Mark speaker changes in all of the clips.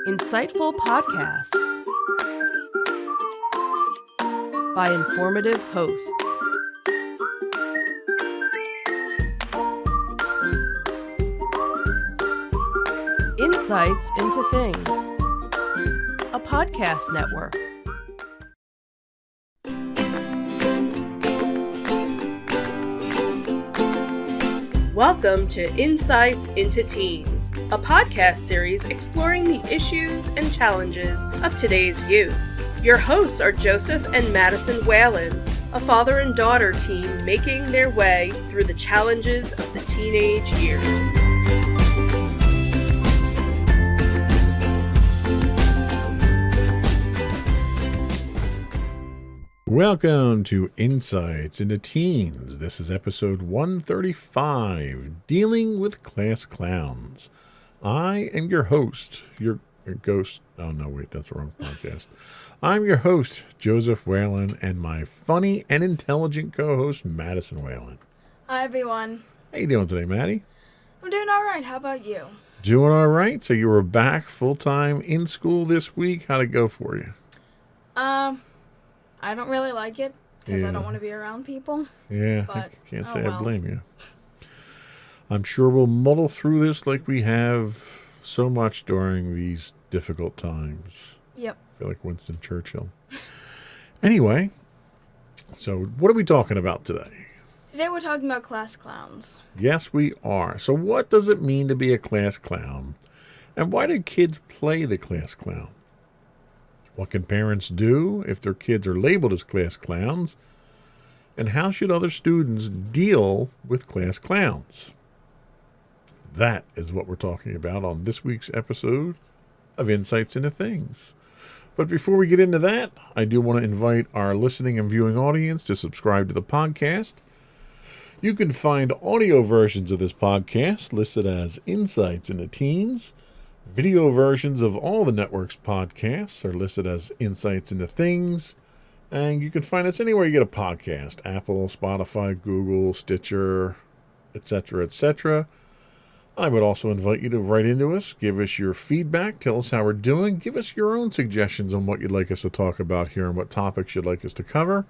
Speaker 1: Insightful podcasts by informative hosts. Insights into Things, a podcast network. Welcome to Insights into Teens, a podcast series exploring the issues and challenges of today's youth. Your hosts are Joseph and Madison Whalen, a father and daughter team making their way through the challenges of the teenage years.
Speaker 2: Welcome to Insights into Teens. This is episode 135, Dealing with Class Clowns. I am your host, your ghost. Oh, no, wait, that's the wrong podcast. I'm your host, Joseph Whalen, and my funny and intelligent co-host, Madison Whalen.
Speaker 3: Hi, everyone.
Speaker 2: How you doing today, Maddie?
Speaker 3: I'm doing all right. How about you?
Speaker 2: Doing all right. So you were back full-time in school this week. How'd it go for you?
Speaker 3: I don't really like it because I
Speaker 2: Yeah.
Speaker 3: don't want to be around people.
Speaker 2: Yeah,
Speaker 3: But,
Speaker 2: I can't say
Speaker 3: well.
Speaker 2: I blame you. I'm sure we'll muddle through this like we have so much during these difficult times.
Speaker 3: Yep.
Speaker 2: I feel like Winston Churchill. Anyway, so what are we talking about today?
Speaker 3: Today we're talking about class clowns.
Speaker 2: Yes, we are. So what does it mean to be a class clown? And why do kids play the class clown? What can parents do if their kids are labeled as class clowns? And how should other students deal with class clowns? That is what we're talking about on this week's episode of Insights into Things. But before we get into that, I do want to invite our listening and viewing audience to subscribe to the podcast. You can find audio versions of this podcast listed as Insights into Teens. Video versions of all the network's podcasts are listed as Insights into Things. And you can find us anywhere you get a podcast. Apple, Spotify, Google, Stitcher, etc., etc. I would also invite you to write into us, give us your feedback, tell us how we're doing, give us your own suggestions on what you'd like us to talk about here and what topics you'd like us to cover.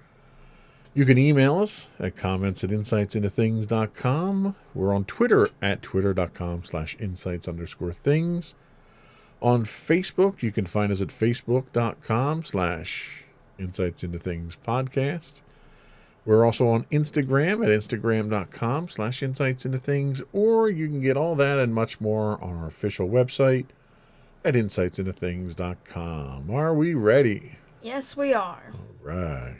Speaker 2: You can email us at comments@insightsintothings.com. We're on Twitter at twitter.com/insights_things. On Facebook, you can find us at facebook.com/insightsintothingspodcast. We're also on Instagram at instagram.com/insightsintothings, or you can get all that and much more on our official website at insightsintothings.com. Are we ready?
Speaker 3: Yes, we are.
Speaker 2: All right.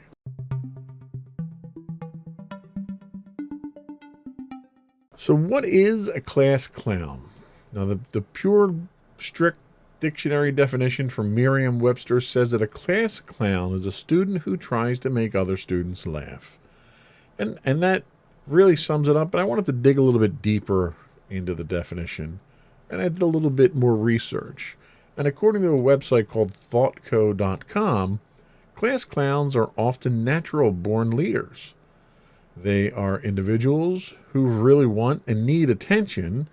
Speaker 2: So what is a class clown? Now, the pure, strict dictionary definition from Merriam-Webster says that a class clown is a student who tries to make other students laugh. And that really sums it up, but I wanted to dig a little bit deeper into the definition, and I did a little bit more research. And according to a website called thoughtco.com, class clowns are often natural-born leaders. They are individuals who really want and need attention,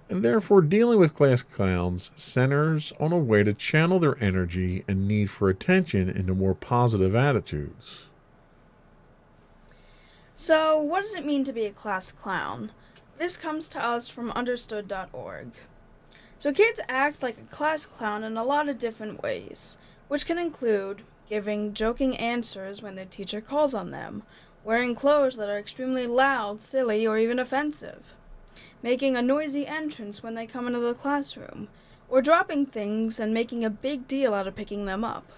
Speaker 2: and therefore dealing with class clowns centers on a way to channel their energy and need for attention into more positive attitudes.
Speaker 3: So, what does it mean to be a class clown? This comes to us from understood.org. So, kids act like a class clown in a lot of different ways, which can include giving joking answers when their teacher calls on them, wearing clothes that are extremely loud, silly, or even offensive, making a noisy entrance when they come into the classroom, or dropping things and making a big deal out of picking them up.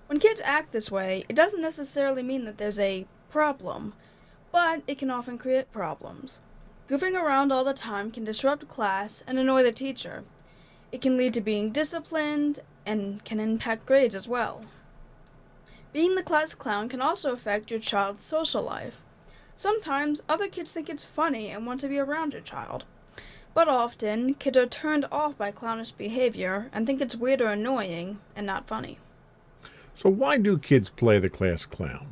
Speaker 3: When kids act this way, it doesn't necessarily mean that there's a problem, but it can often create problems. Goofing around all the time can disrupt class and annoy the teacher. It can lead to being disciplined and can impact grades as well. Being the class clown can also affect your child's social life. Sometimes other kids think it's funny and want to be around your child. But often, kids are turned off by clownish behavior and think it's weird or annoying and not funny.
Speaker 2: So why do kids play the class clown?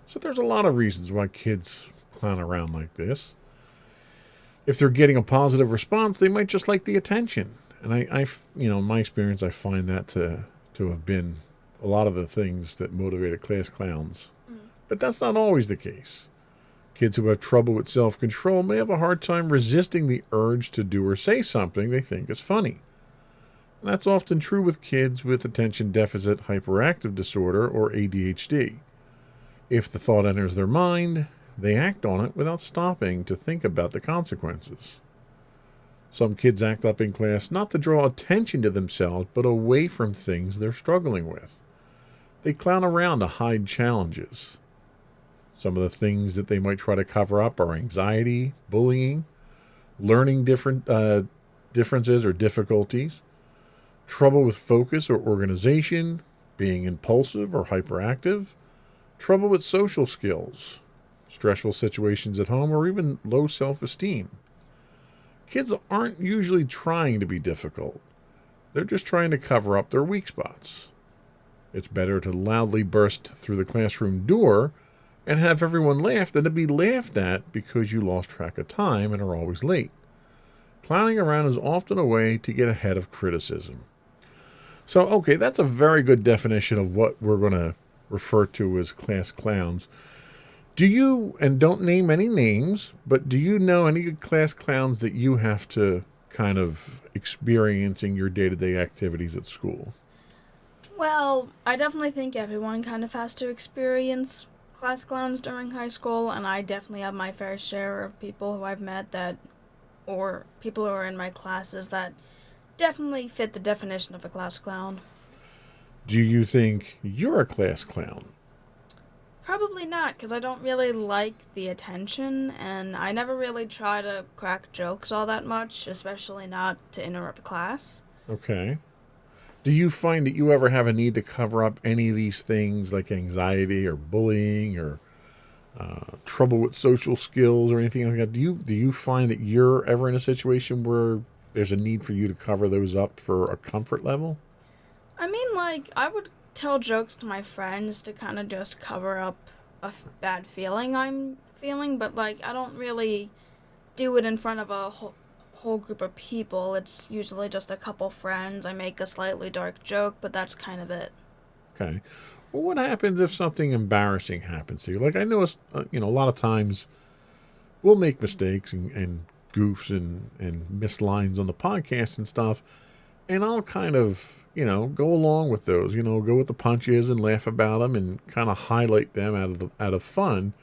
Speaker 2: So there's a lot of reasons why kids clown around like this. If they're getting a positive response, they might just like the attention. And in my experience, I find that to have been a lot of the things that motivated class clowns. But that's not always the case. Kids who have trouble with self-control may have a hard time resisting the urge to do or say something they think is funny. And that's often true with kids with attention deficit hyperactive disorder or ADHD. If the thought enters their mind, they act on it without stopping to think about the consequences. Some kids act up in class not to draw attention to themselves, but away from things they're struggling with. They clown around to hide challenges. Some of the things that they might try to cover up are anxiety, bullying, learning differences or difficulties, trouble with focus or organization, being impulsive or hyperactive, trouble with social skills, stressful situations at home, or even low self-esteem. Kids aren't usually trying to be difficult. They're just trying to cover up their weak spots. It's better to loudly burst through the classroom door and have everyone laugh than to be laughed at because you lost track of time and are always late. Clowning around is often a way to get ahead of criticism. So, okay, that's a very good definition of what we're going to refer to as class clowns. Do you, and don't name any names, but do you know any class clowns that you have to kind of experience in your day-to-day activities at school?
Speaker 3: Well, I definitely think everyone kind of has to experience class clowns during high school, and I definitely have my fair share of people who I've met or people who are in my classes that definitely fit the definition of a class clown.
Speaker 2: Do you think you're a class clown?
Speaker 3: Probably not, because I don't really like the attention, and I never really try to crack jokes all that much, especially not to interrupt class.
Speaker 2: Okay. Do you find that you ever have a need to cover up any of these things like anxiety or bullying or trouble with social skills or anything like that? Do you find that you're ever in a situation where there's a need for you to cover those up for a comfort level?
Speaker 3: I mean, I would tell jokes to my friends to kind of just cover up a bad feeling I'm feeling, but, I don't really do it in front of a whole group of people. It's usually just a couple friends. I make a slightly dark joke, but that's kind of it.
Speaker 2: Okay. Well, what happens if something embarrassing happens to you? Like I know, a lot of times we'll make mistakes and goofs and miss lines on the podcast and stuff, and I'll kind of, go along with those, go with the punches and laugh about them and kind of highlight them out of fun.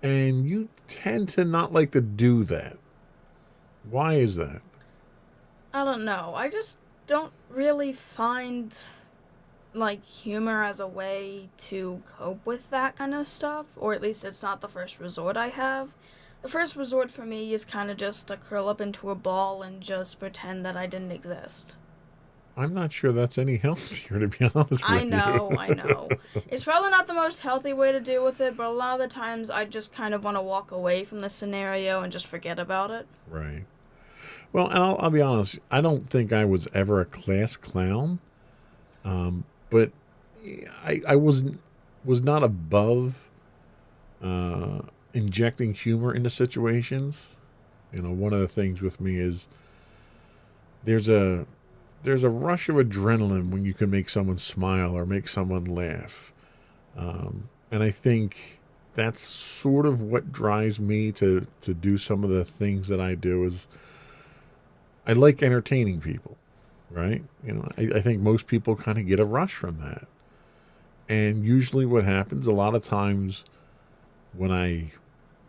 Speaker 2: And you tend to not like to do that. Why is that?
Speaker 3: I don't know. I just don't really find, humor as a way to cope with that kind of stuff, or at least it's not the first resort I have. The first resort for me is kind of just to curl up into a ball and just pretend that I didn't exist.
Speaker 2: I'm not sure that's any healthier, to be honest with you.
Speaker 3: I know. It's probably not the most healthy way to deal with it, but a lot of the times I just kind of want to walk away from the scenario and just forget about it.
Speaker 2: Right. Well, and I'll be honest, I don't think I was ever a class clown, but I was not above injecting humor into situations. One of the things with me is there's a rush of adrenaline when you can make someone smile or make someone laugh. And I think that's sort of what drives me to do some of the things that I do is I like entertaining people, right? I think most people kind of get a rush from that. And usually what happens a lot of times when I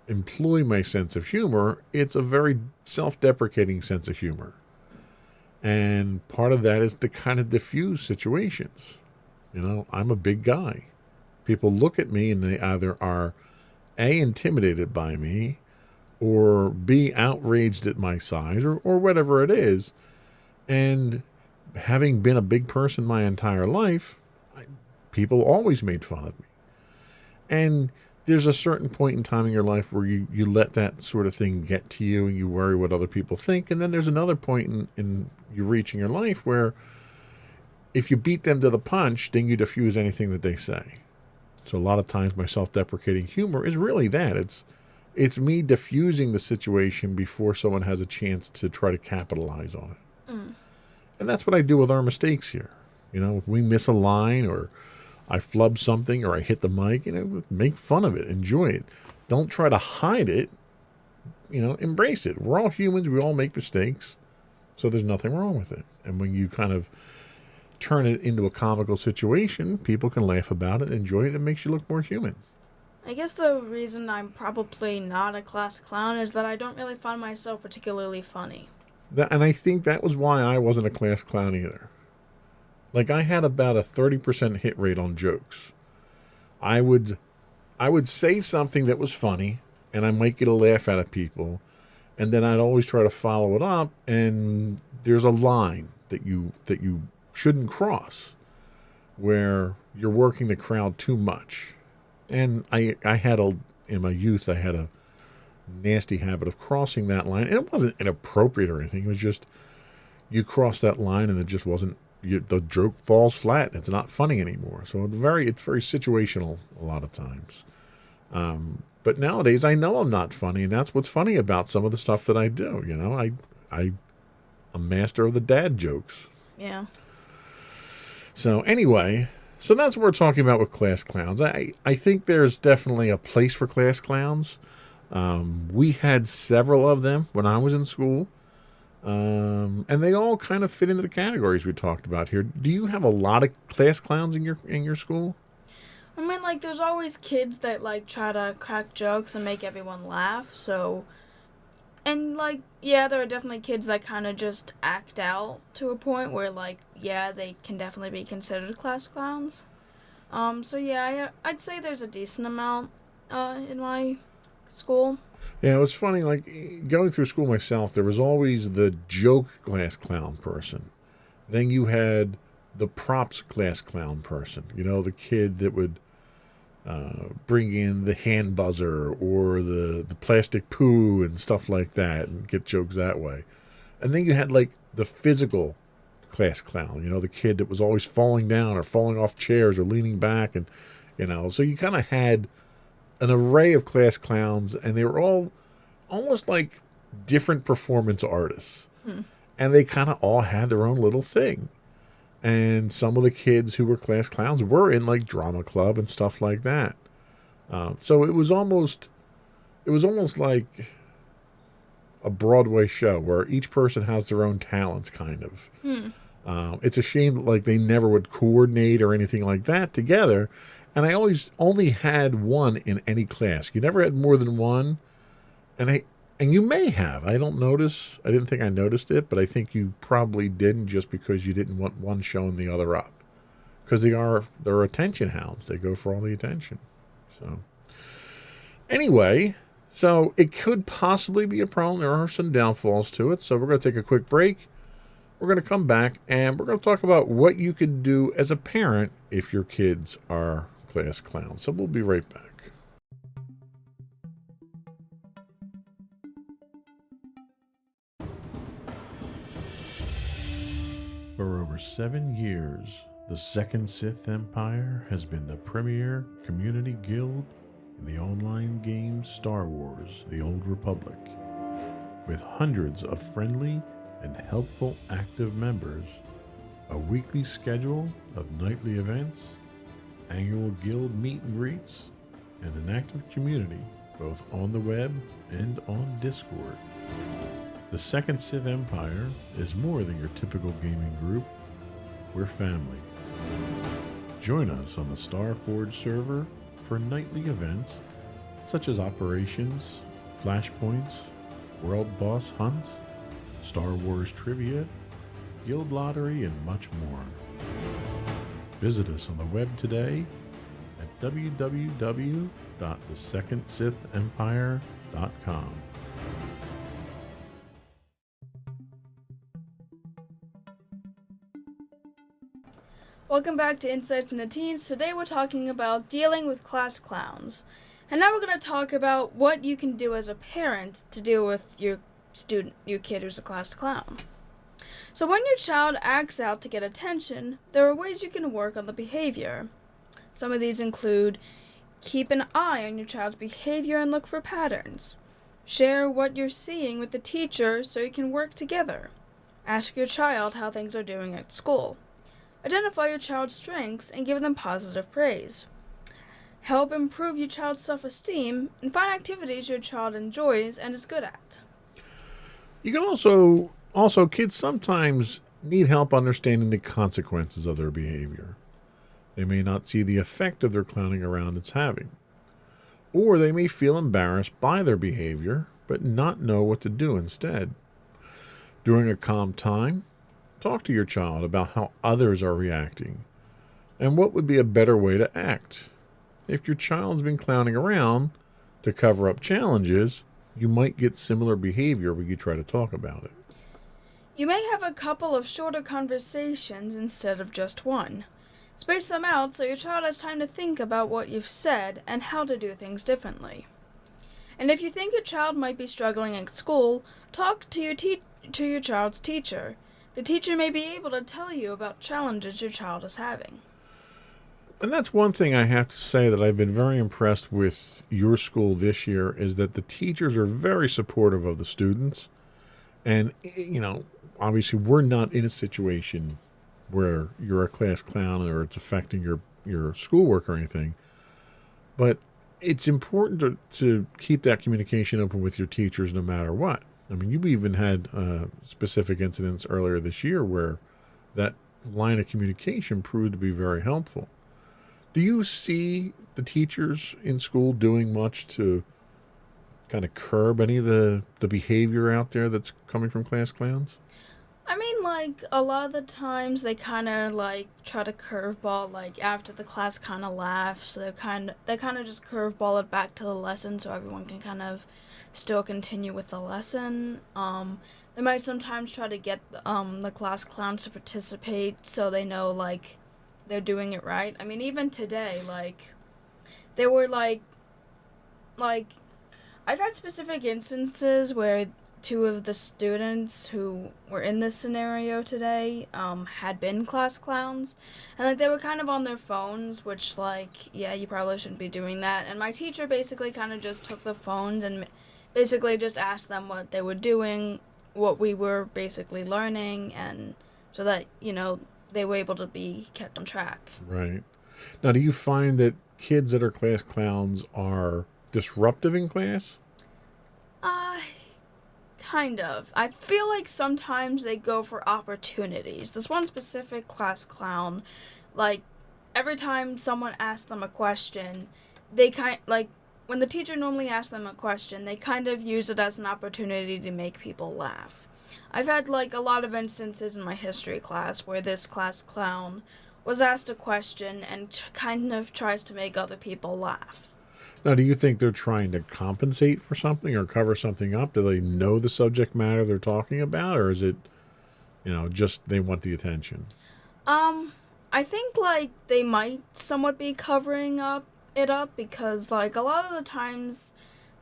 Speaker 2: employ my sense of humor, it's a very self-deprecating sense of humor. And part of that is to kind of diffuse situations. I'm a big guy. People look at me and they either are A, intimidated by me, or B, outraged at my size, or whatever it is. And having been a big person my entire life, people always made fun of me. And there's a certain point in time in your life where you let that sort of thing get to you and you worry what other people think. And then there's another point in you reach in your life where if you beat them to the punch, then you diffuse anything that they say. So a lot of times my self-deprecating humor is really that. It's me diffusing the situation before someone has a chance to try to capitalize on it. And that's what I do with our mistakes here. If we miss a line, or I flub something, or I hit the mic, make fun of it, enjoy it. Don't try to hide it. Embrace it. We're all humans. We all make mistakes. So there's nothing wrong with it. And when you kind of turn it into a comical situation, people can laugh about it, enjoy it. It makes you look more human.
Speaker 3: I guess the reason I'm probably not a class clown is that I don't really find myself particularly funny.
Speaker 2: And I think that was why I wasn't a class clown either. Like, I had about a 30% hit rate on jokes. I would say something that was funny, and I might get a laugh out of people, and then I'd always try to follow it up, and there's a line that you shouldn't cross, where you're working the crowd too much. And in my youth, I had a nasty habit of crossing that line. And it wasn't inappropriate or anything. It was just, you cross that line and it just wasn't, the joke falls flat. It's not funny anymore. So it's very situational a lot of times. But nowadays I know I'm not funny, and that's what's funny about some of the stuff that I do. I'm a master of the dad jokes.
Speaker 3: Yeah.
Speaker 2: So anyway, so that's what we're talking about with class clowns. I think there's definitely a place for class clowns. We had several of them when I was in school. And they all kind of fit into the categories we talked about here. Do you have a lot of class clowns in your school?
Speaker 3: I mean, there's always kids that, try to crack jokes and make everyone laugh, so... And, there are definitely kids that kind of just act out to a point where, they can definitely be considered class clowns. I'd say there's a decent amount, in my school.
Speaker 2: Yeah, it was funny, going through school myself, there was always the joke class clown person. Then you had the props class clown person. The kid that would bring in the hand buzzer or the plastic poo and stuff like that and get jokes that way. And then you had, the physical class clown, the kid that was always falling down or falling off chairs or leaning back. And, so you kind of had an array of class clowns, and they were all almost like different performance artists. And they kind of all had their own little thing. And some of the kids who were class clowns were in drama club and stuff like that. So it was almost like a Broadway show where each person has their own talents, kind of. It's a shame that they never would coordinate or anything like that together. And I always only had one in any class. You never had more than one. And you may have. I didn't think I noticed it, but I think you probably didn't, just because you didn't want one showing the other up. Because they're attention hounds. They go for all the attention. So anyway, so it could possibly be a problem. There are some downfalls to it. So we're going to take a quick break. We're going to come back, and we're going to talk about what you can do as a parent if your kids are class clowns. So we'll be right back. For over 7 years, the Second Sith Empire has been the premier community guild in the online game Star Wars: The Old Republic. With hundreds of friendly and helpful active members, a weekly schedule of nightly events, annual guild meet and greets, and an active community both on the web and on Discord. The Second Sith Empire is more than your typical gaming group. We're family. Join us on the Starforge server for nightly events such as operations, flashpoints, world boss hunts, Star Wars trivia, guild lottery, and much more. Visit us on the web today at www.thesecondsithempire.com.
Speaker 3: Welcome back to Insights into Teens. Today we're talking about dealing with class clowns. And now we're going to talk about what you can do as a parent to deal with your kid who's a class clown. So when your child acts out to get attention, there are ways you can work on the behavior. Some of these include Keep an eye on your child's behavior and look for patterns. Share what you're seeing with the teacher so you can work together. Ask your child how things are doing at school. Identify your child's strengths and give them positive praise. Help improve your child's self-esteem and find activities your child enjoys and is good at.
Speaker 2: You can also kids sometimes need help understanding the consequences of their behavior. They may not see the effect of their clowning around it's having. Or they may feel embarrassed by their behavior, but not know what to do instead. During a calm time, talk to your child about how others are reacting and what would be a better way to act. If your child's been clowning around to cover up challenges, you might get similar behavior when you try to talk about it.
Speaker 3: You may have a couple of shorter conversations instead of just one. Space them out so your child has time to think about what you've said and how to do things differently. And if you think your child might be struggling at school, talk to your child's teacher. The teacher may be able to tell you about challenges your child is having.
Speaker 2: And that's one thing I have to say that I've been very impressed with your school this year is that the teachers are very supportive of the students. And, obviously we're not in a situation where you're a class clown or it's affecting your schoolwork or anything. But it's important to keep that communication open with your teachers no matter what. I mean, you've even had specific incidents earlier this year where that line of communication proved to be very helpful. Do you see the teachers in school doing much to kind of curb any of the behavior out there that's coming from class clowns?
Speaker 3: I mean, a lot of the times they kind of, try to curveball, after the class kind of laughs, so they kind of just curveball it back to the lesson so everyone can kind of still continue with the lesson. They might sometimes try to get the class clowns to participate so they know, they're doing it right. I mean, even today, they were, I've had specific instances where two of the students who were in this scenario today had been class clowns, and they were kind of on their phones, which yeah, you probably shouldn't be doing that. And my teacher basically kind of just took the phones and basically just asked them what they were doing, what we were basically learning, and so that they were able to be kept on track.
Speaker 2: Right. Now, do you find that kids that are class clowns are disruptive in class?
Speaker 3: Kind of. I feel like sometimes they go for opportunities. This one specific class clown, every time someone asks them a question, they when the teacher normally asks them a question, they kind of use it as an opportunity to make people laugh. I've had a lot of instances in my history class where this class clown was asked a question and kind of tries to make other people laugh.
Speaker 2: Now, do you think they're trying to compensate for something or cover something up? Do they know the subject matter they're talking about, or is it, just they want the attention?
Speaker 3: I think they might somewhat be covering it up because a lot of the times,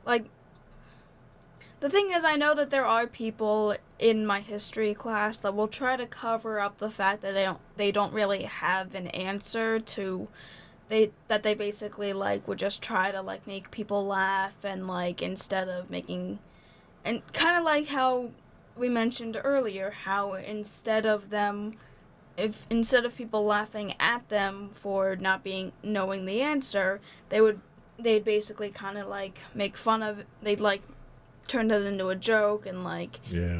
Speaker 3: the thing is, I know that there are people in my history class that will try to cover up the fact that they don't really have an answer to. They basically would just try to make people laugh and instead of making, and kind of how we mentioned earlier, how instead of people laughing at them for not knowing the answer, they'd basically kind of make fun of it. They'd turn it into a joke and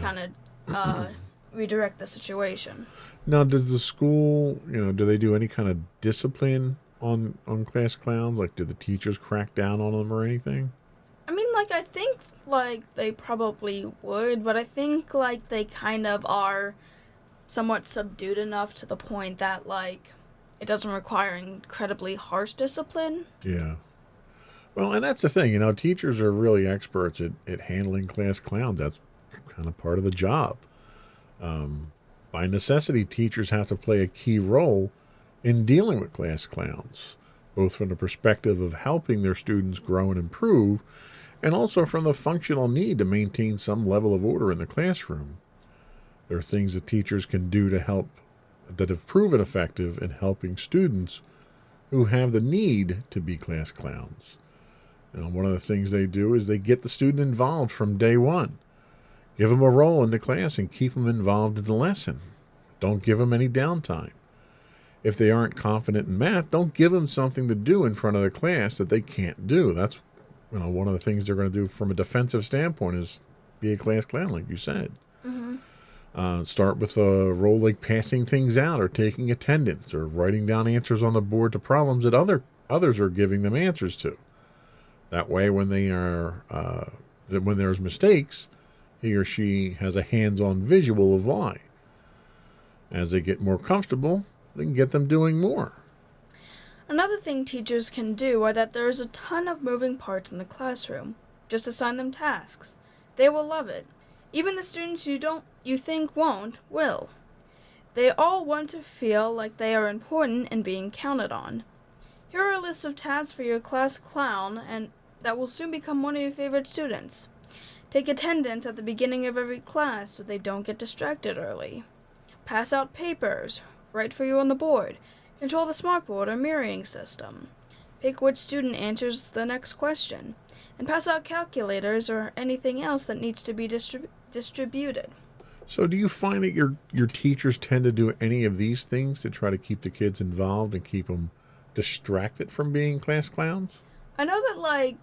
Speaker 3: kind of redirect the situation.
Speaker 2: Now, does the school, do they do any kind of discipline on class clowns? Do the teachers crack down on them or anything?
Speaker 3: I mean, I think they probably would, but I think they kind of are somewhat subdued enough to the point that it doesn't require incredibly harsh discipline.
Speaker 2: Yeah. Well, and that's the thing, teachers are really experts at handling class clowns. That's kind of part of the job. By necessity, teachers have to play a key role in dealing with class clowns, both from the perspective of helping their students grow and improve, and also from the functional need to maintain some level of order in the classroom. There are things that teachers can do to help that have proven effective in helping students who have the need to be class clowns. One of the things they do is they get the student involved from day one. Give them a role in the class and keep them involved in the lesson. Don't give them any downtime. If they aren't confident in math, don't give them something to do in front of the class that they can't do. That's one of the things they're going to do from a defensive standpoint is be a class clown, like you said. Start with a role like passing things out or taking attendance or writing down answers on the board to problems that others are giving them answers to. That way, when when there's mistakes, he or she has a hands-on visual of why. As they get more comfortable, they can get them doing more.
Speaker 3: Another thing teachers can do are that there is a ton of moving parts in the classroom. Just assign them tasks. They will love it. Even the students you think won't, will. They all want to feel like they are important and being counted on. Here are a list of tasks for your class clown and that will soon become one of your favorite students. Take attendance at the beginning of every class so they don't get distracted early. Pass out papers. Write for you on the board. Control the smartboard or mirroring system. Pick which student answers the next question. And pass out calculators or anything else that needs to be distributed.
Speaker 2: So do you find that your teachers tend to do any of these things to try to keep the kids involved and keep them distracted from being class clowns?
Speaker 3: I know that,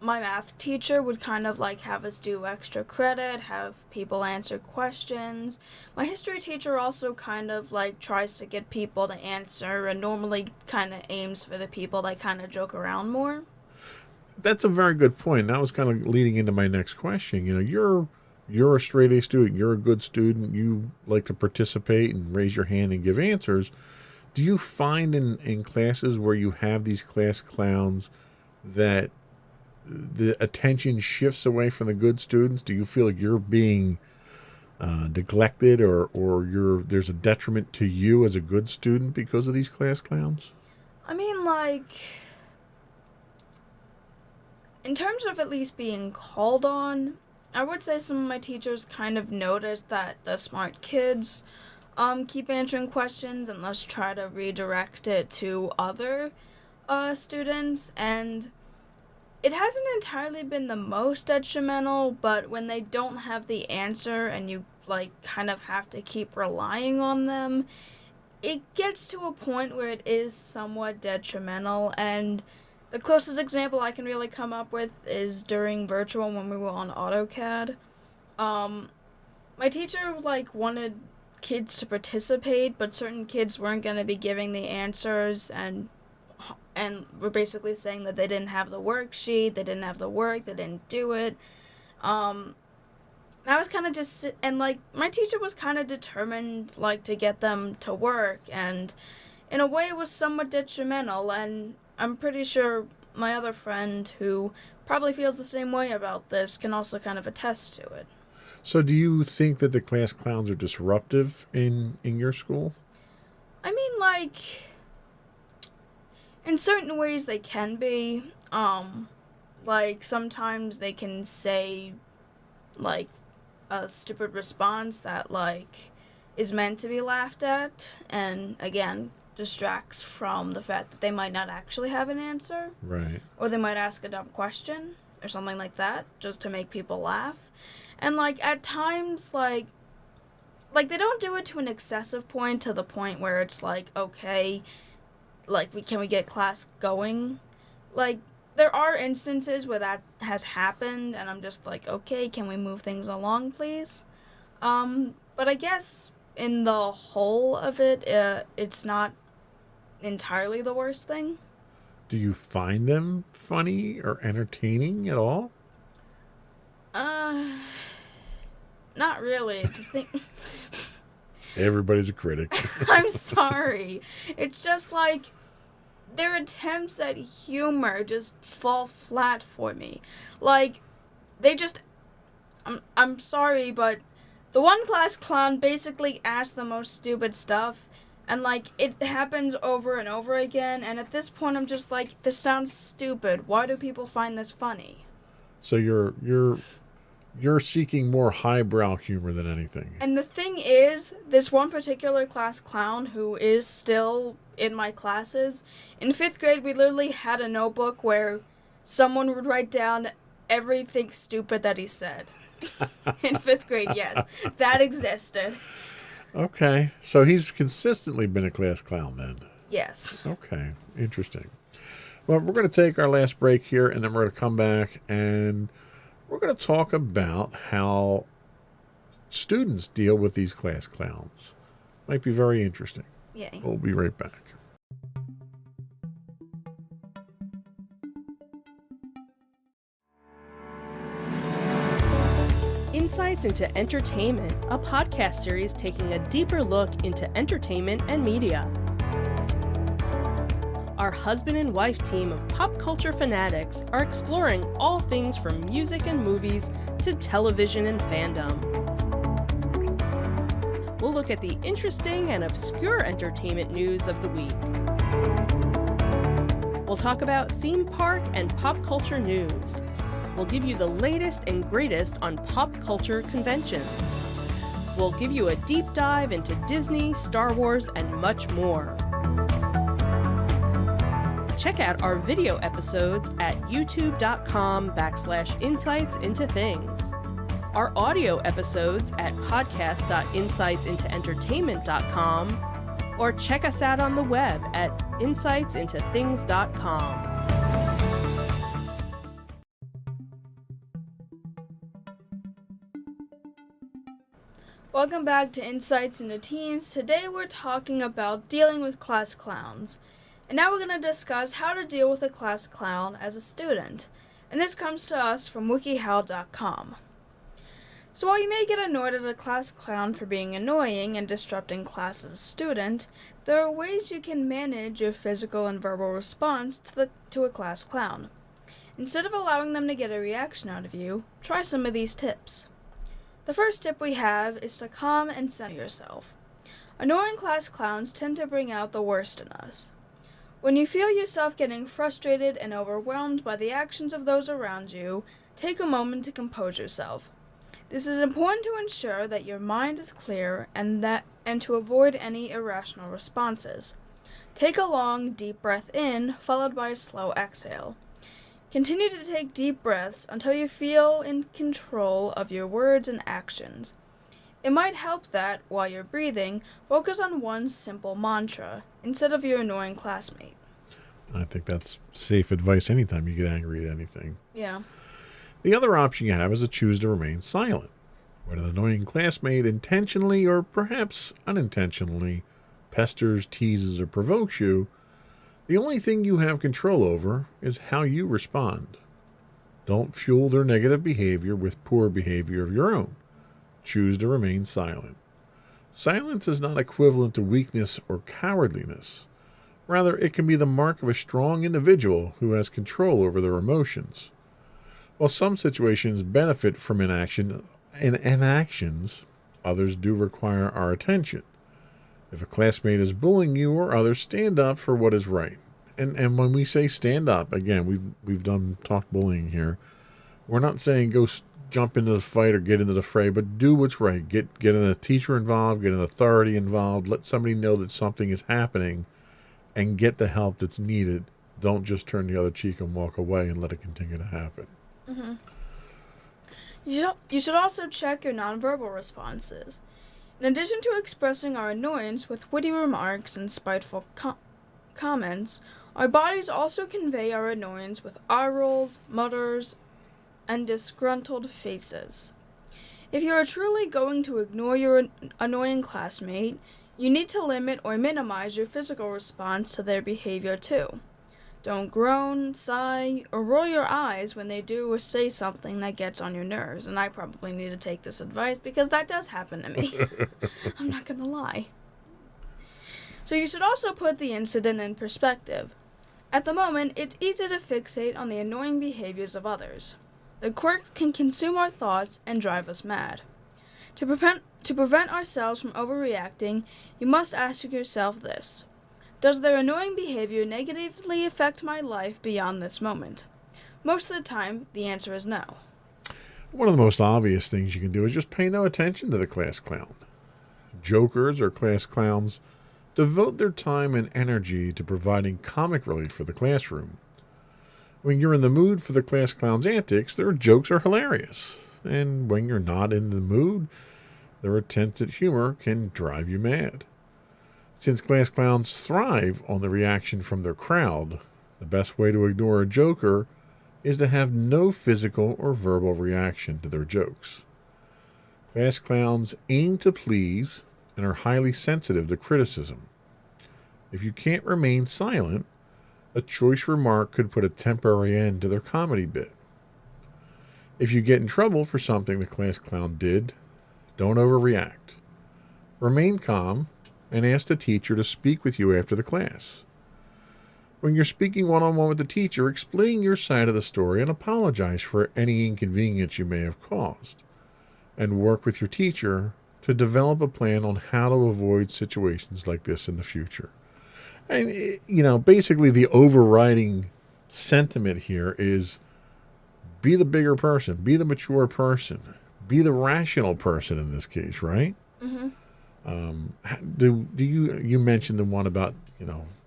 Speaker 3: my math teacher would kind of, have us do extra credit, have people answer questions. My history teacher also kind of, tries to get people to answer and normally kind of aims for the people that kind of joke around more.
Speaker 2: That's a very good point. That was kind of leading into my next question. You're a straight A student. You're a good student. You like to participate and raise your hand and give answers. Do you find in classes where you have these class clowns that the attention shifts away from the good students? Do you feel like you're being neglected or there's a detriment to you as a good student because of these class clowns?
Speaker 3: I mean, in terms of at least being called on, I would say some of my teachers kind of noticed that the smart kids keep answering questions and let's try to redirect it to other students, and it hasn't entirely been the most detrimental, but when they don't have the answer and you kind of have to keep relying on them, it gets to a point where it is somewhat detrimental. And the closest example I can really come up with is during virtual when we were on AutoCAD. My teacher wanted kids to participate, but certain kids weren't going to be giving the answers and we're basically saying that they didn't have the worksheet, they didn't have the work, they didn't do it. I was kind of just, and my teacher was kind of determined to get them to work, and in a way it was somewhat detrimental, and I'm pretty sure my other friend who probably feels the same way about this can also kind of attest to it.
Speaker 2: So do you think that the class clowns are disruptive in your school?
Speaker 3: I mean, in certain ways they can be. Sometimes they can say, a stupid response that, is meant to be laughed at, and, again, distracts from the fact that they might not actually have an answer.
Speaker 2: Right.
Speaker 3: Or they might ask a dumb question, or something like that, just to make people laugh. And, at times, they don't do it to an excessive point, to the point where it's, okay, can we get class going? There are instances where that has happened, and I'm just okay, can we move things along, please? But I guess in the whole of it, it's not entirely the worst thing.
Speaker 2: Do you find them funny or entertaining at all?
Speaker 3: Not really. To think.
Speaker 2: Everybody's a critic.
Speaker 3: I'm sorry. It's just their attempts at humor just fall flat for me. They just, I'm sorry, but the one class clown basically asks the most stupid stuff, and it happens over and over again, and at this point I'm just this sounds stupid. Why do people find this funny?
Speaker 2: So you're You're seeking more highbrow humor than anything.
Speaker 3: And the thing is, this one particular class clown who is still in my classes, in 5th grade we literally had a notebook where someone would write down everything stupid that he said. In 5th grade, yes. That existed.
Speaker 2: Okay. So he's consistently been a class clown then.
Speaker 3: Yes.
Speaker 2: Okay. Interesting. Well, we're going to take our last break here, and then we're going to come back and we're going to talk about how students deal with these class clowns. Might be very interesting.
Speaker 3: Yay.
Speaker 2: We'll be right back.
Speaker 1: Insights into Entertainment, a podcast series taking a deeper look into entertainment and media. Our husband and wife team of pop culture fanatics are exploring all things from music and movies to television and fandom. We'll look at the interesting and obscure entertainment news of the week. We'll talk about theme park and pop culture news. We'll give you the latest and greatest on pop culture conventions. We'll give you a deep dive into Disney, Star Wars, and much more. Check out our video episodes at youtube.com/insightsintothings. Our audio episodes at podcast.insightsintoentertainment.com, or check us out on the web at insightsintothings.com.
Speaker 3: Welcome back to Insights into Teens. Today we're talking about dealing with class clowns. And now we're going to discuss how to deal with a class clown as a student. And this comes to us from wikihow.com. So while you may get annoyed at a class clown for being annoying and disrupting class as a student, there are ways you can manage your physical and verbal response to a class clown. Instead of allowing them to get a reaction out of you, try some of these tips. The first tip we have is to calm and center yourself. Annoying class clowns tend to bring out the worst in us. When you feel yourself getting frustrated and overwhelmed by the actions of those around you, take a moment to compose yourself. This is important to ensure that your mind is clear and to avoid any irrational responses. Take a long, deep breath in, followed by a slow exhale. Continue to take deep breaths until you feel in control of your words and actions. It might help that, while you're breathing, focus on one simple mantra, instead of your annoying classmate.
Speaker 2: I think that's safe advice anytime you get angry at anything.
Speaker 3: Yeah.
Speaker 2: The other option you have is to choose to remain silent. When an annoying classmate intentionally or perhaps unintentionally pesters, teases, or provokes you, the only thing you have control over is how you respond. Don't fuel their negative behavior with poor behavior of your own. Choose to remain silent. Silence is not equivalent to weakness or cowardliness. Rather, it can be the mark of a strong individual who has control over their emotions. While some situations benefit from inactions, others do require our attention. If a classmate is bullying you or others, stand up for what is right. And when we say stand up, again, we've talked bullying here. We're not saying go jump into the fight or get into the fray, but do what's right. Get a teacher involved, get an authority involved, let somebody know that something is happening, and get the help that's needed. Don't just turn the other cheek and walk away and let it continue to happen.
Speaker 3: Mm-hmm. You should also check your nonverbal responses. In addition to expressing our annoyance with witty remarks and spiteful comments, our bodies also convey our annoyance with eye rolls, mutters, and disgruntled faces. If you are truly going to ignore your annoying classmate, you need to limit or minimize your physical response to their behavior too. Don't groan, sigh, or roll your eyes when they do or say something that gets on your nerves, and I probably need to take this advice because that does happen to me. I'm not gonna lie. So you should also put the incident in perspective. At the moment, it's easy to fixate on the annoying behaviors of others. The quirks can consume our thoughts and drive us mad. To prevent ourselves from overreacting, you must ask yourself this: does their annoying behavior negatively affect my life beyond this moment? Most of the time, the answer is no.
Speaker 2: One of the most obvious things you can do is just pay no attention to the class clown. Jokers or class clowns devote their time and energy to providing comic relief for the classroom. When you're in the mood for the class clown's antics, their jokes are hilarious. And when you're not in the mood, their attempts at humor can drive you mad. Since class clowns thrive on the reaction from their crowd, the best way to ignore a joker is to have no physical or verbal reaction to their jokes. Class clowns aim to please and are highly sensitive to criticism. If you can't remain silent, a choice remark could put a temporary end to their comedy bit. If you get in trouble for something the class clown did, don't overreact. Remain calm and ask the teacher to speak with you after the class. When you're speaking one-on-one with the teacher, explain your side of the story and apologize for any inconvenience you may have caused. And work with your teacher to develop a plan on how to avoid situations like this in the future. And, basically the overriding sentiment here is be the bigger person, be the mature person, be the rational person in this case, right?
Speaker 3: Mm-hmm.
Speaker 2: You mentioned the one about,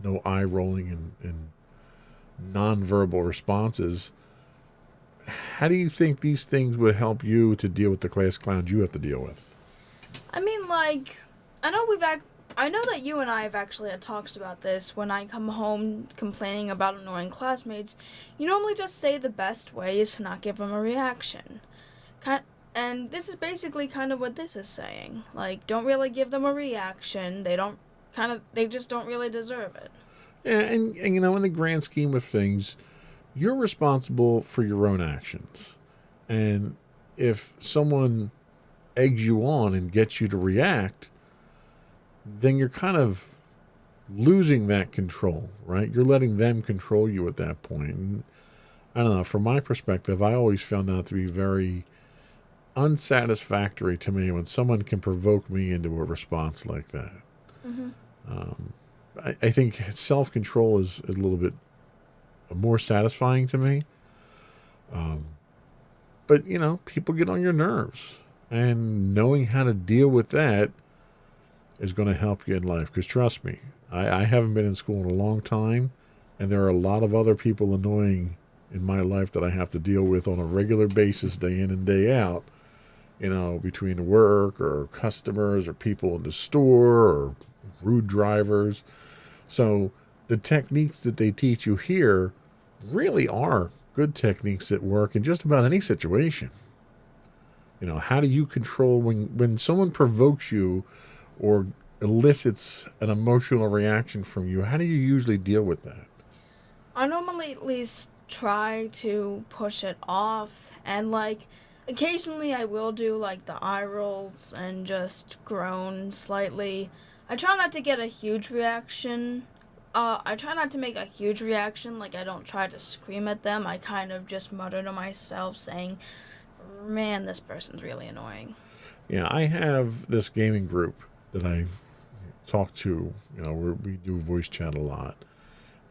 Speaker 2: no eye rolling and nonverbal responses. How do you think these things would help you to deal with the class clowns you have to deal with?
Speaker 3: I mean, I know that you and I have actually had talks about this. When I come home complaining about annoying classmates, you normally just say the best way is to not give them a reaction. And this is basically kind of what this is saying. Don't really give them a reaction. They just don't really deserve it.
Speaker 2: Yeah, and in the grand scheme of things, you're responsible for your own actions. And if someone eggs you on and gets you to react, then you're kind of losing that control, right? You're letting them control you at that point. And I don't know, from my perspective, I always found that to be very unsatisfactory to me when someone can provoke me into a response like that.
Speaker 3: Mm-hmm.
Speaker 2: I think self-control is a little bit more satisfying to me. But, people get on your nerves. And knowing how to deal with that is going to help you in life. Because trust me, I haven't been in school in a long time. And there are a lot of other people annoying in my life that I have to deal with on a regular basis, day in and day out. Between work or customers or people in the store or rude drivers. So the techniques that they teach you here really are good techniques that work in just about any situation. How do you control when someone provokes you or elicits an emotional reaction from you? How do you usually deal with that?
Speaker 3: I normally at least try to push it off, and occasionally I will do the eye rolls and just groan slightly. I try not to get a huge reaction. I try not to make a huge reaction. I don't try to scream at them. I kind of just mutter to myself saying, man, this person's really annoying.
Speaker 2: Yeah, I have this gaming group that I talk to, where we do voice chat a lot.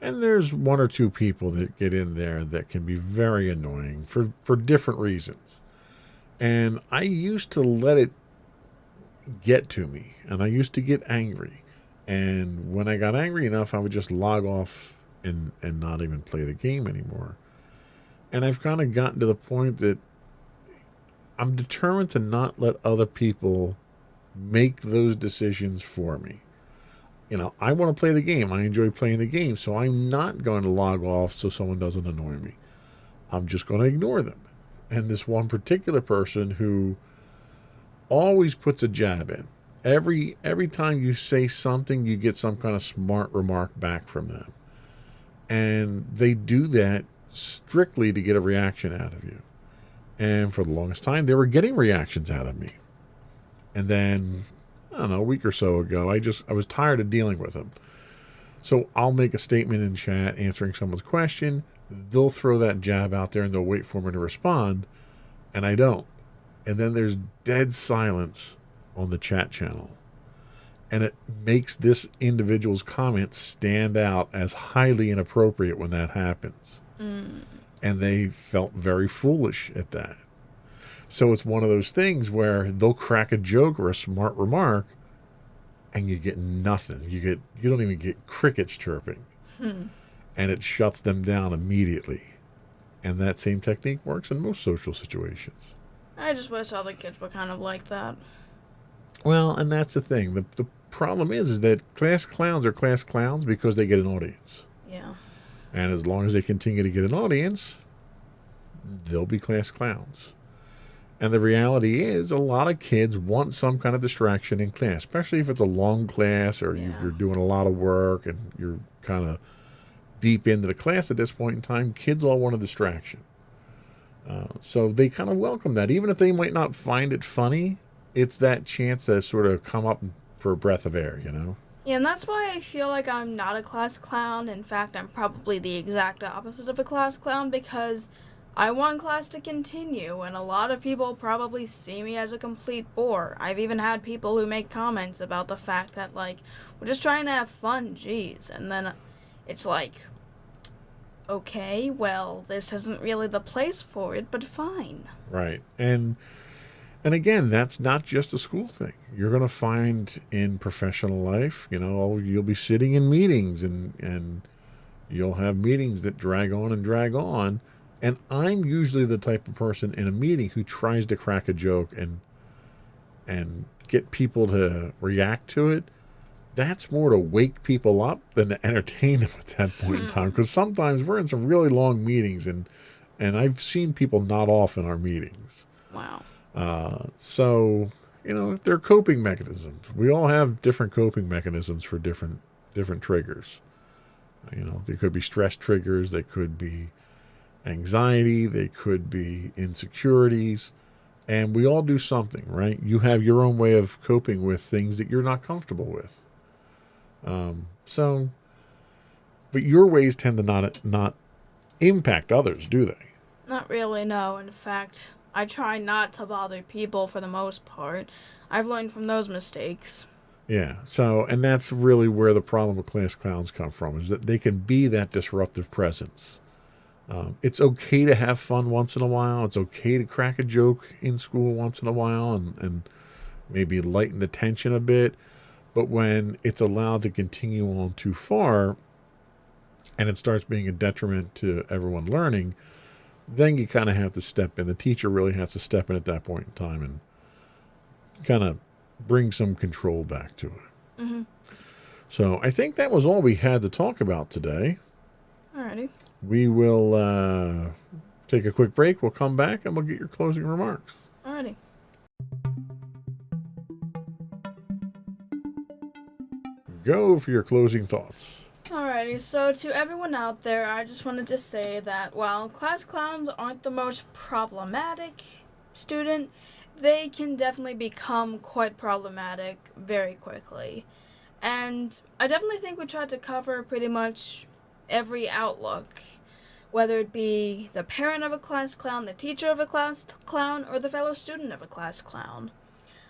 Speaker 2: And there's one or two people that get in there that can be very annoying for different reasons. And I used to let it get to me, and I used to get angry. And when I got angry enough, I would just log off and not even play the game anymore. And I've kind of gotten to the point that I'm determined to not let other people make those decisions for me. I want to play the game. I enjoy playing the game, so I'm not going to log off so someone doesn't annoy me. I'm just going to ignore them. And this one particular person who always puts a jab in. Every time you say something, you get some kind of smart remark back from them. And they do that strictly to get a reaction out of you. And for the longest time, they were getting reactions out of me. And then, I don't know, a week or so ago, I was tired of dealing with them. So I'll make a statement in chat answering someone's question. They'll throw that jab out there and they'll wait for me to respond. And I don't. And then there's dead silence on the chat channel. And it makes this individual's comments stand out as highly inappropriate when that happens. And they felt very foolish at that. So it's one of those things where they'll crack a joke or a smart remark and you get nothing. You don't even get crickets chirping. And it shuts them down immediately. And that same technique works in most social situations.
Speaker 3: I just wish all the kids were kind of like that.
Speaker 2: Well, and that's the thing. The problem is that class clowns are class clowns because they get an audience.
Speaker 3: Yeah.
Speaker 2: And as long as they continue to get an audience, they'll be class clowns. And the reality is a lot of kids want some kind of distraction in class, especially if it's a long class or you're doing a lot of work and you're kind of deep into the class at this point in time. Kids all want a distraction. So they kind of welcome that. Even if they might not find it funny, it's that chance to sort of come up for a breath of air, you know?
Speaker 3: Yeah, and that's why I feel like I'm not a class clown. In fact, I'm probably the exact opposite of a class clown because I want class to continue, and a lot of people probably see me as a complete bore. I've even had people who make comments about the fact that, like, we're just trying to have fun, geez. And then it's like, okay, well, this isn't really the place for it, but fine.
Speaker 2: Right. And again, that's not just a school thing. You're going to find in professional life, you know, you'll be sitting in meetings and you'll have meetings that drag on and drag on. And I'm usually the type of person in a meeting who tries to crack a joke and get people to react to it. That's more to wake people up than to entertain them at that point in time. Because sometimes we're in some really long meetings and I've seen people nod off in our meetings.
Speaker 3: Wow.
Speaker 2: So, you know, they're coping mechanisms. We all have different coping mechanisms for different triggers. You know, they could be stress triggers. They could be anxiety. They could be insecurities. And we all do something, right? You have your own way of coping with things that you're not comfortable with. But your ways tend to not impact others, do they?
Speaker 3: Not really, no. In fact, I try not to bother people for the most part. I've learned from those mistakes.
Speaker 2: Yeah. So, and that's really where the problem with class clowns come from, is that they can be that disruptive presence. It's okay to have fun once in a while. It's okay to crack a joke in school once in a while and maybe lighten the tension a bit. But when it's allowed to continue on too far and it starts being a detriment to everyone learning, then you kind of have to step in. The teacher really has to step in at that point in time and kind of bring some control back to it.
Speaker 3: Mm-hmm.
Speaker 2: So I think that was all we had to talk about today.
Speaker 3: Alrighty.
Speaker 2: We will take a quick break. We'll come back and we'll get your closing remarks.
Speaker 3: Alrighty.
Speaker 2: Go for your closing thoughts.
Speaker 3: Alrighty, so to everyone out there, I just wanted to say that while class clowns aren't the most problematic student, they can definitely become quite problematic very quickly. And I definitely think we tried to cover pretty much every outlook, whether it be the parent of a class clown, the teacher of a class clown, or the fellow student of a class clown.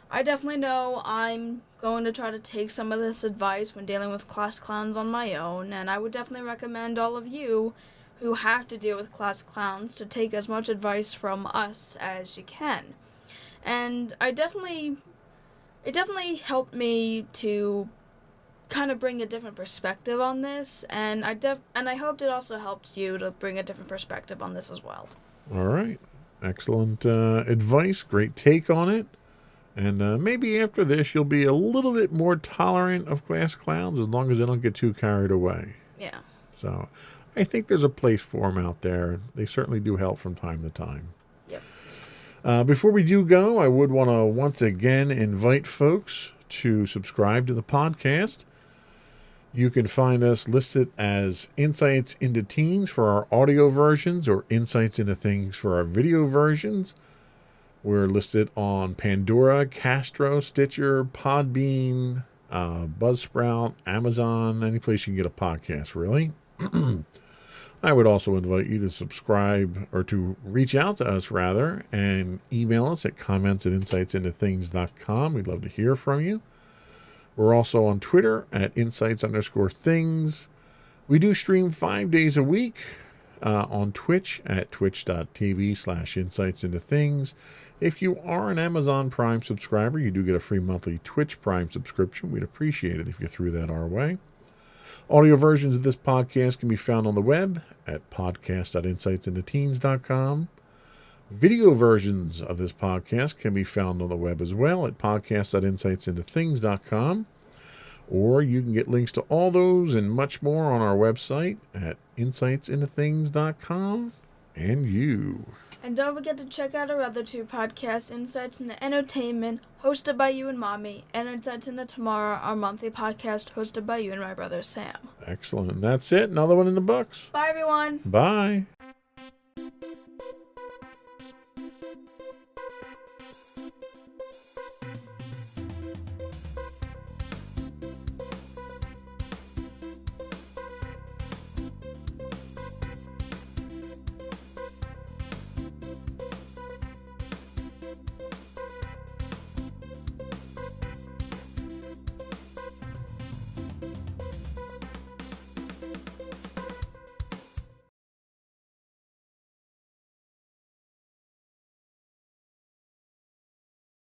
Speaker 3: I definitely know I'm going to try to take some of this advice when dealing with class clowns on my own, and I would definitely recommend all of you who have to deal with class clowns to take as much advice from us as you can. And it definitely helped me to kind of bring a different perspective on this, and I hoped it also helped you to bring a different perspective on this as well.
Speaker 2: All right. Excellent advice. Great take on it. And maybe after this, you'll be a little bit more tolerant of class clowns as long as they don't get too carried away.
Speaker 3: Yeah.
Speaker 2: So I think there's a place for them out there. They certainly do help from time to time.
Speaker 3: Yep.
Speaker 2: Before we do go, I would want to once again invite folks to subscribe to the podcast. You can find us listed as Insights into Teens for our audio versions or Insights into Things for our video versions. We're listed on Pandora, Castro, Stitcher, Podbean, Buzzsprout, Amazon, any place you can get a podcast, really. I would also invite you to subscribe or to reach out to us, rather, and email us at comments@insightsintothings.com. We'd love to hear from you. We're also on Twitter at insights_things. We do stream 5 days a week. on Twitch at twitch.tv/insightsintothings. If you are an Amazon Prime subscriber, you do get a free monthly Twitch Prime subscription. We'd appreciate it if you threw that our way. Audio versions of this podcast can be found on the web at podcast.insightsintoteens.com. Video versions of this podcast can be found on the web as well at podcast.insightsintothings.com. Or you can get links to all those and much more on our website at insightsintothings.com. And you.
Speaker 3: And don't forget to check out our other two podcasts, Insights into Entertainment, hosted by you and Mommy, and Insights into Tomorrow, our monthly podcast, hosted by you and my brother Sam.
Speaker 2: Excellent. And that's it. Another one in the books.
Speaker 3: Bye, everyone.
Speaker 2: Bye.